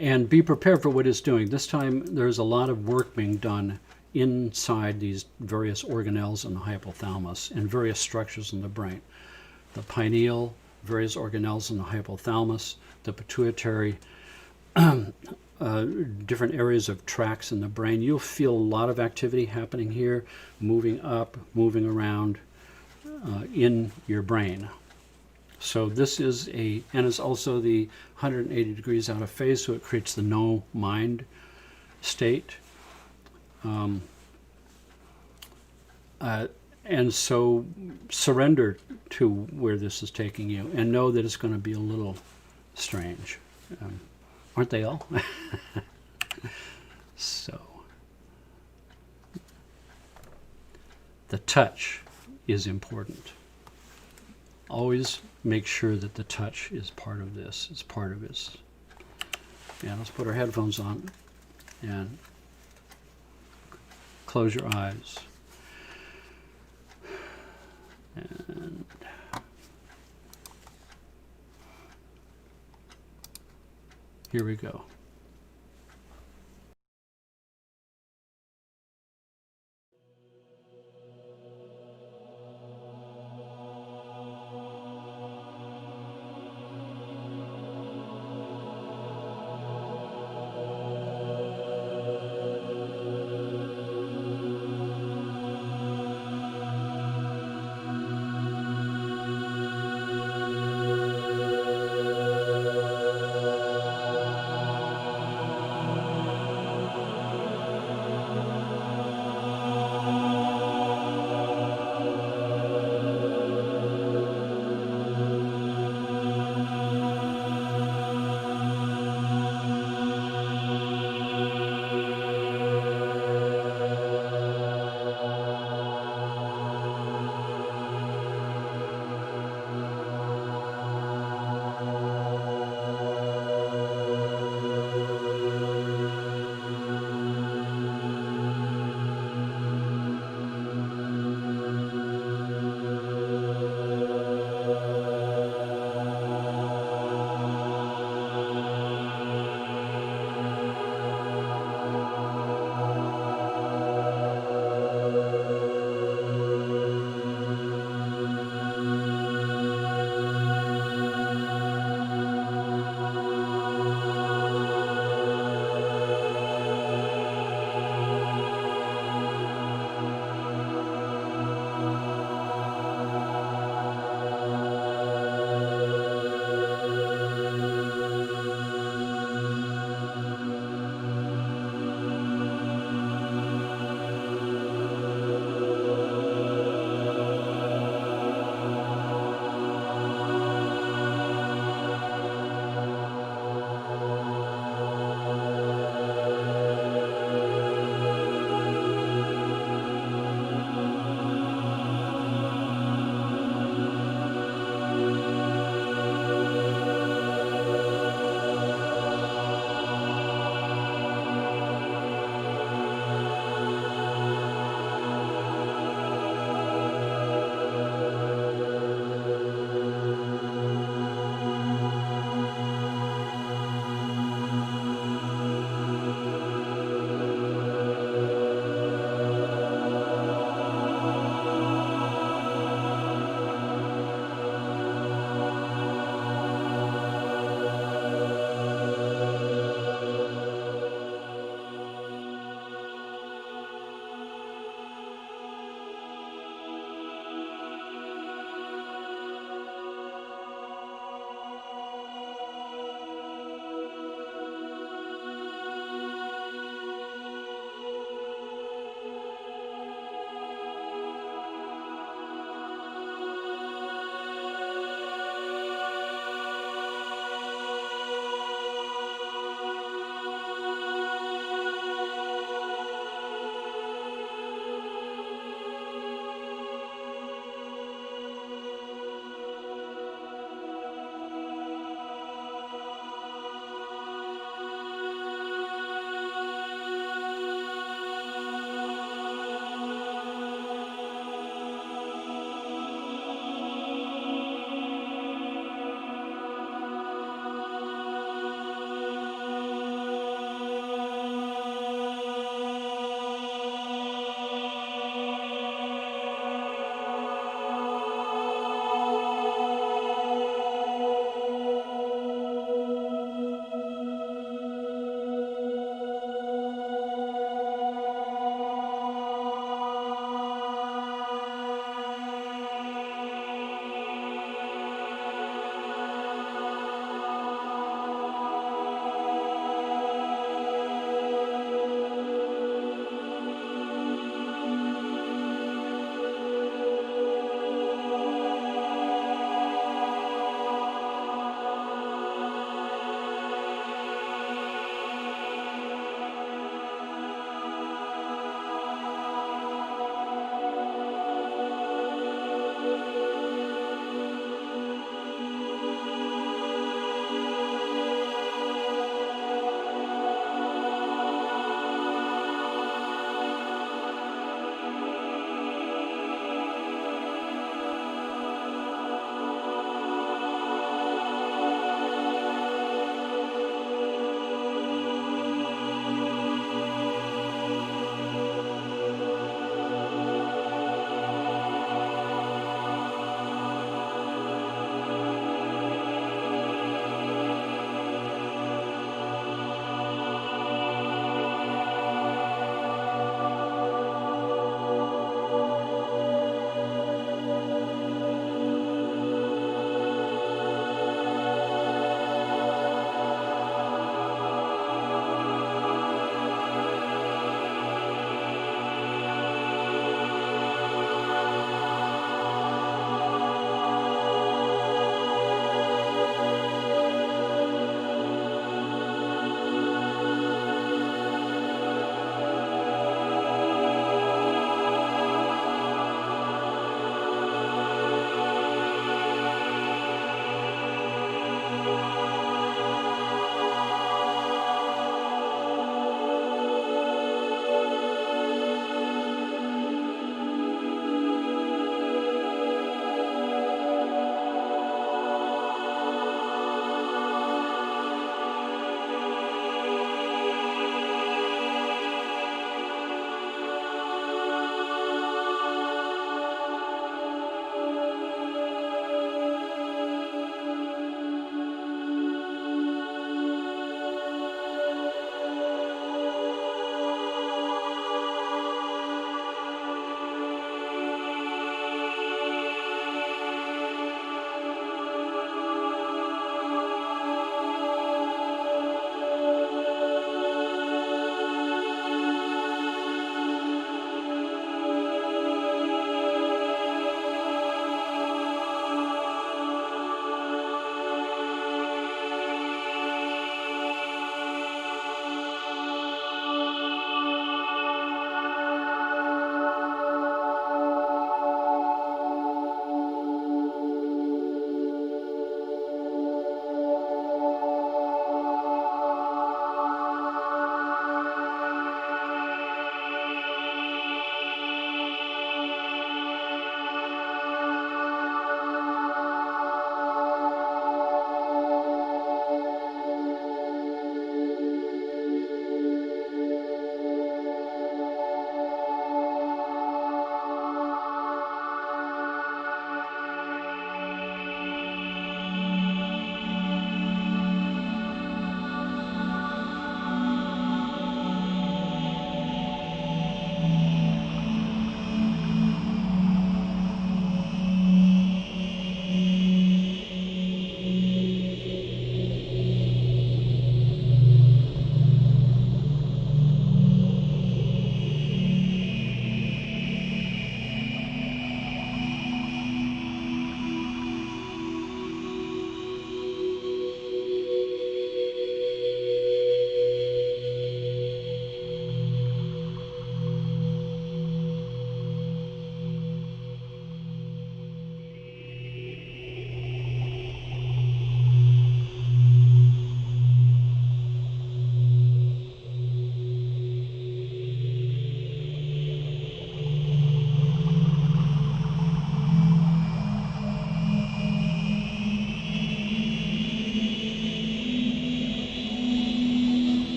And be prepared for what it's doing. This time, there's a lot of work being done inside these various organelles in the hypothalamus and various structures in the brain. The pineal, various organelles in the hypothalamus, the pituitary, different areas of tracts in the brain. You'll feel a lot of activity happening here, moving up, moving around in your brain. So this is and it's also the 180 degrees out of phase, so it creates the no mind state. And so surrender to where this is taking you and know that it's going to be a little strange. Aren't they all? So the touch is important. Always make sure that the touch is part of this. It's part of this. Yeah, let's put our headphones on and close your eyes. And here we go.